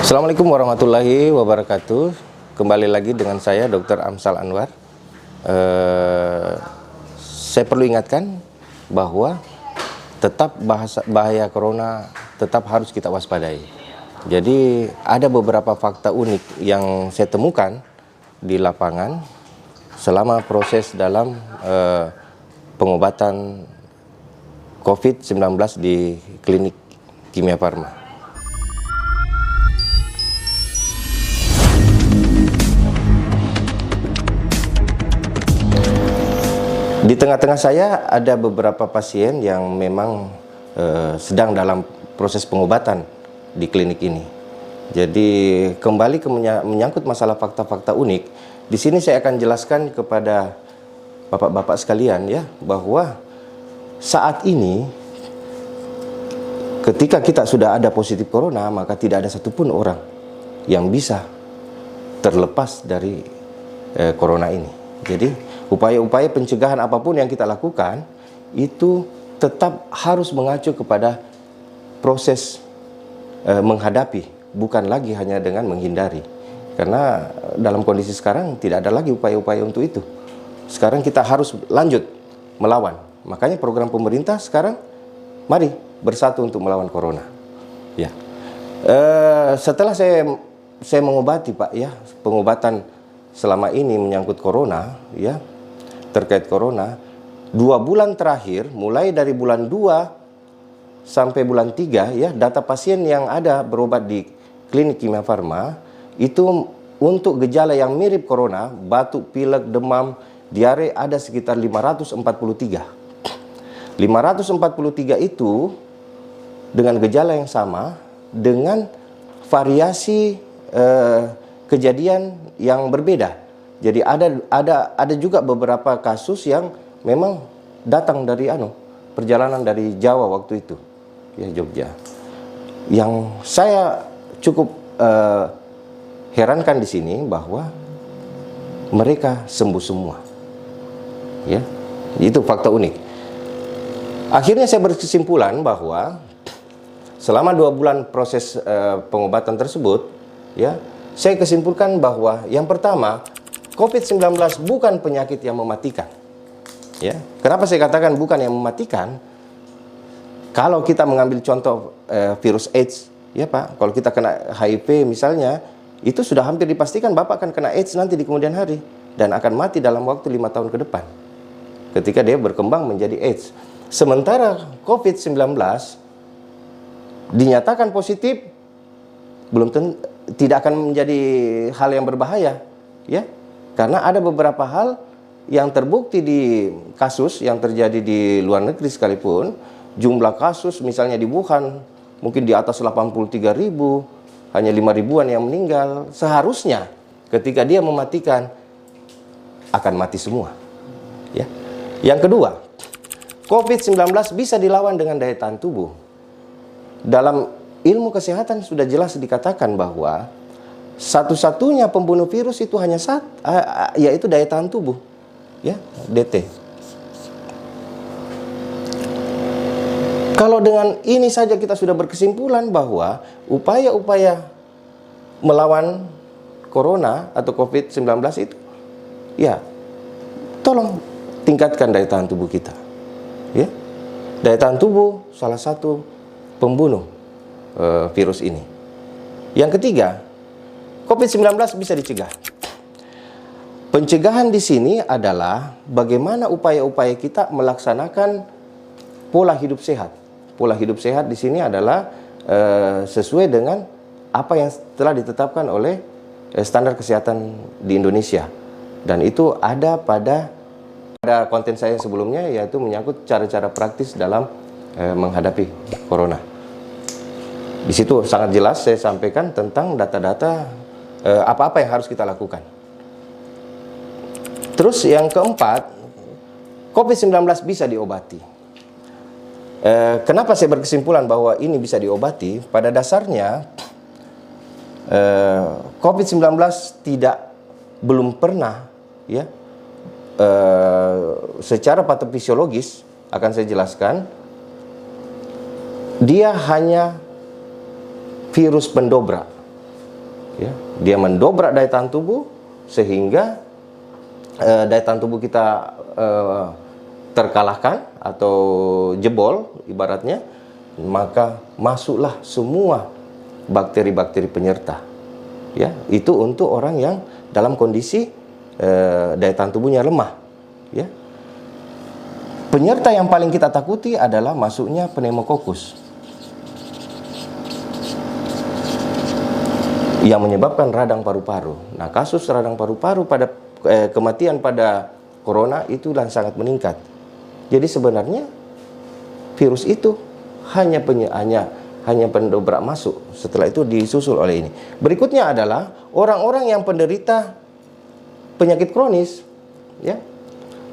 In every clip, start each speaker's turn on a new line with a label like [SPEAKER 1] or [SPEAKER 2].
[SPEAKER 1] Assalamualaikum warahmatullahi wabarakatuh. Kembali lagi dengan saya Dr. Amsal Anwar. Saya perlu ingatkan bahwa tetap bahaya corona tetap harus kita waspadai. Jadi ada beberapa fakta unik yang saya temukan di lapangan selama proses dalam pengobatan COVID-19 di klinik Kimia Farma. Di tengah-tengah saya ada beberapa pasien yang memang sedang dalam proses pengobatan di klinik ini. Jadi kembali ke menyangkut masalah fakta-fakta unik, di sini saya akan jelaskan kepada bapak-bapak sekalian ya, bahwa saat ini ketika kita sudah ada positif corona, maka tidak ada satupun orang yang bisa terlepas dari corona ini. Jadi upaya-upaya pencegahan apapun yang kita lakukan itu tetap harus mengacu kepada proses menghadapi, bukan lagi hanya dengan menghindari. Karena dalam kondisi sekarang tidak ada lagi upaya-upaya untuk itu. Sekarang kita harus lanjut melawan. Makanya program pemerintah sekarang, mari bersatu untuk melawan corona. Ya. Setelah saya mengobati Pak ya, pengobatan selama ini menyangkut corona ya, terkait corona, 2 bulan terakhir mulai dari bulan 2 sampai bulan 3 ya, data pasien yang ada berobat di klinik Kimia Farma itu untuk gejala yang mirip corona, batuk, pilek, demam, diare ada sekitar 543. 543 itu dengan gejala yang sama dengan variasi kejadian yang berbeda. Jadi ada juga beberapa kasus yang memang datang dari perjalanan dari Jawa waktu itu, ya Jogja. Yang saya cukup herankan di sini bahwa mereka sembuh semua. Ya, itu fakta unik. Akhirnya saya berkesimpulan bahwa selama 2 bulan proses pengobatan tersebut, ya, saya kesimpulkan bahwa yang pertama, COVID-19 bukan penyakit yang mematikan. Ya, kenapa saya katakan bukan yang mematikan? Kalau kita mengambil contoh virus AIDS, ya Pak, kalau kita kena HIV misalnya, itu sudah hampir dipastikan Bapak akan kena AIDS nanti di kemudian hari dan akan mati dalam waktu 5 tahun ke depan ketika dia berkembang menjadi AIDS. Sementara COVID-19 dinyatakan positif, tidak akan menjadi hal yang berbahaya, ya, karena ada beberapa hal yang terbukti di kasus yang terjadi di luar negeri sekalipun, jumlah kasus misalnya di Wuhan mungkin di atas 83.000, hanya 5.000-an yang meninggal. Seharusnya ketika dia mematikan akan mati semua, ya. Yang kedua, COVID-19 bisa dilawan dengan daya tahan tubuh. Dalam ilmu kesehatan sudah jelas dikatakan bahwa satu-satunya pembunuh virus itu hanya yaitu daya tahan tubuh, ya, DT. Kalau dengan ini saja kita sudah berkesimpulan bahwa upaya-upaya melawan corona atau COVID-19 itu, ya, tolong tingkatkan daya tahan tubuh kita, ya. Daya tahan tubuh salah satu pembunuh virus ini. Yang ketiga, COVID-19 bisa dicegah. Pencegahan di sini adalah bagaimana upaya-upaya kita melaksanakan pola hidup sehat. Pola hidup sehat di sini adalah sesuai dengan apa yang telah ditetapkan oleh standar kesehatan di Indonesia. Dan itu ada pada konten saya sebelumnya, yaitu menyangkut cara-cara praktis dalam menghadapi corona. Di situ sangat jelas saya sampaikan tentang data-data apa-apa yang harus kita lakukan. Terus yang keempat, COVID-19 bisa diobati. Kenapa saya berkesimpulan bahwa ini bisa diobati? Pada dasarnya COVID-19 belum pernah, ya, secara patofisiologis akan saya jelaskan, dia hanya virus pendobrak. Ya, dia mendobrak daya tahan tubuh sehingga daya tahan tubuh kita terkalahkan atau jebol ibaratnya, maka masuklah semua bakteri-bakteri penyerta. Ya, itu untuk orang yang dalam kondisi daya tahan tubuhnya lemah. Ya. Penyerta yang paling kita takuti adalah masuknya pneumokokus yang menyebabkan radang paru-paru. Nah, kasus radang paru-paru pada kematian pada corona itu sangat meningkat. Jadi sebenarnya virus itu hanya pendobrak masuk. Setelah itu disusul oleh ini. Berikutnya adalah orang-orang yang penderita penyakit kronis, ya.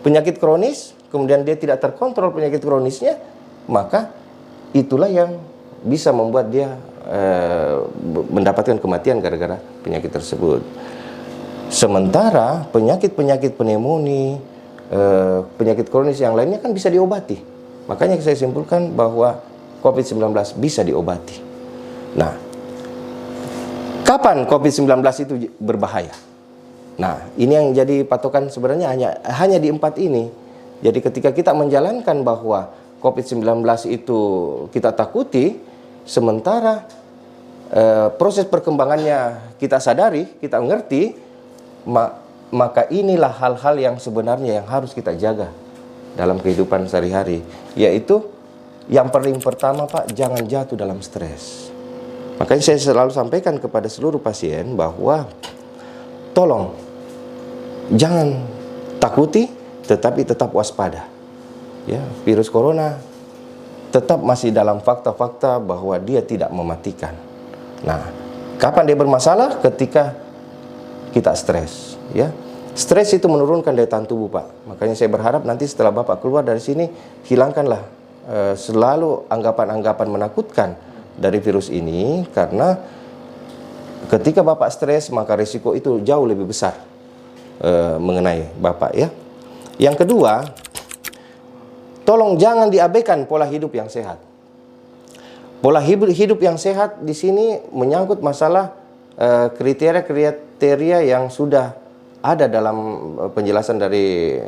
[SPEAKER 1] Penyakit kronis, kemudian dia tidak terkontrol penyakit kronisnya, maka itulah yang bisa membuat dia mendapatkan kematian gara-gara penyakit tersebut. Sementara penyakit-penyakit pneumonia, penyakit kronis yang lainnya kan bisa diobati. Makanya saya simpulkan bahwa COVID-19 bisa diobati. Nah, kapan COVID-19 itu berbahaya? Nah, ini yang jadi patokan sebenarnya hanya di 4 ini. Jadi ketika kita menjalankan bahwa COVID-19 itu kita takuti, sementara proses perkembangannya kita sadari, kita mengerti, maka inilah hal-hal yang sebenarnya yang harus kita jaga dalam kehidupan sehari-hari. Yaitu yang paling pertama, Pak, jangan jatuh dalam stres. Makanya saya selalu sampaikan kepada seluruh pasien bahwa tolong jangan takuti, tetapi tetap waspada. Ya, virus corona tetap masih dalam fakta-fakta bahwa dia tidak mematikan. Nah, kapan dia bermasalah? Ketika kita stres, ya. Stres itu menurunkan daya tahan tubuh, Pak. Makanya saya berharap nanti setelah Bapak keluar dari sini, hilangkanlah selalu anggapan-anggapan menakutkan dari virus ini, karena ketika Bapak stres, maka risiko itu jauh lebih besar mengenai Bapak, ya. Yang kedua, tolong jangan diabaikan pola hidup yang sehat. Pola hidup yang sehat di sini menyangkut masalah kriteria-kriteria yang sudah ada dalam penjelasan dari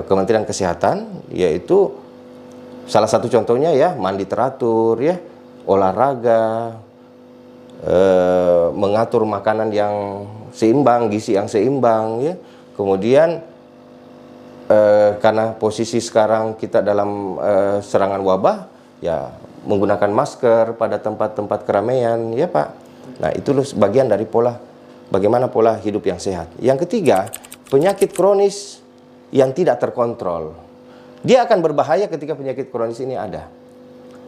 [SPEAKER 1] Kementerian Kesehatan, yaitu salah satu contohnya ya mandi teratur, ya, olahraga, mengatur makanan yang seimbang, gizi yang seimbang, ya. Kemudian karena posisi sekarang kita dalam serangan wabah, ya menggunakan masker pada tempat-tempat keramaian, ya Pak. Nah, itu bagian dari bagaimana pola hidup yang sehat. Yang ketiga, penyakit kronis yang tidak terkontrol. Dia akan berbahaya ketika penyakit kronis ini ada.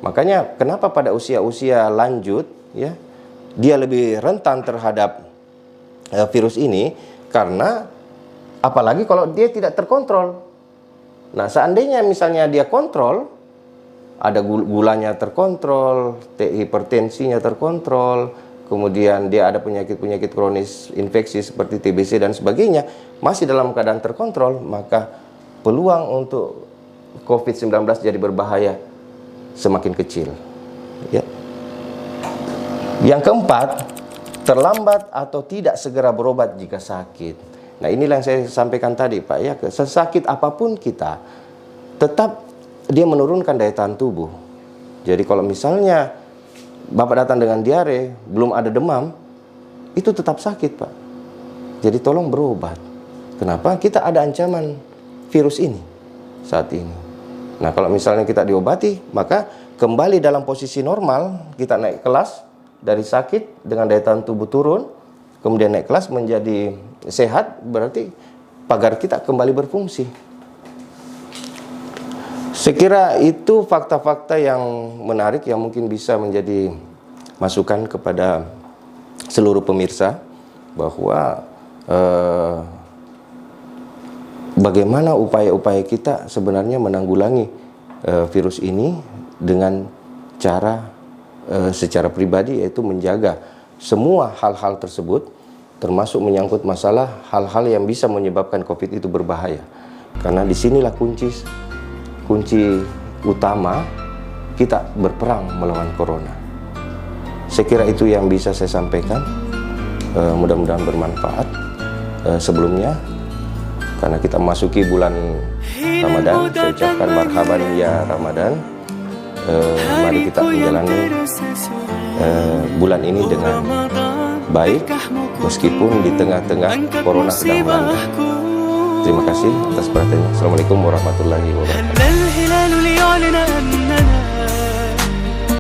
[SPEAKER 1] Makanya kenapa pada usia-usia lanjut, ya, dia lebih rentan terhadap virus ini, karena apalagi kalau dia tidak terkontrol. Nah, seandainya misalnya dia kontrol, ada gulanya terkontrol, hipertensinya terkontrol, kemudian dia ada penyakit-penyakit kronis infeksi seperti TBC dan sebagainya, masih dalam keadaan terkontrol, maka peluang untuk COVID-19 jadi berbahaya semakin kecil. Ya. Yang keempat, terlambat atau tidak segera berobat jika sakit. Nah, inilah yang saya sampaikan tadi, Pak, ya, sesakit apapun kita, tetap dia menurunkan daya tahan tubuh. Jadi kalau misalnya Bapak datang dengan diare, belum ada demam, itu tetap sakit, Pak. Jadi tolong berobat. Kenapa? Kita ada ancaman virus ini saat ini. Nah, kalau misalnya kita diobati, maka kembali dalam posisi normal, kita naik kelas dari sakit dengan daya tahan tubuh turun, kemudian naik kelas menjadi sehat, berarti pagar kita kembali berfungsi. Saya kira itu fakta-fakta yang menarik yang mungkin bisa menjadi masukan kepada seluruh pemirsa bahwa bagaimana upaya-upaya kita sebenarnya menanggulangi virus ini dengan cara secara pribadi, yaitu menjaga semua hal-hal tersebut, termasuk menyangkut masalah hal-hal yang bisa menyebabkan COVID itu berbahaya. Karena disinilah kunci utama kita berperang melawan corona. Saya kira itu yang bisa saya sampaikan. Mudah-mudahan bermanfaat. Sebelumnya, karena kita memasuki bulan Ramadan, saya ucapkan marhaban ya Ramadan. Mari kita menjalani bulan ini dengan baik, meskipun di tengah-tengah corona sedang melanda. Terima kasih atas perhatiannya. Assalamualaikum warahmatullahi wabarakatuh.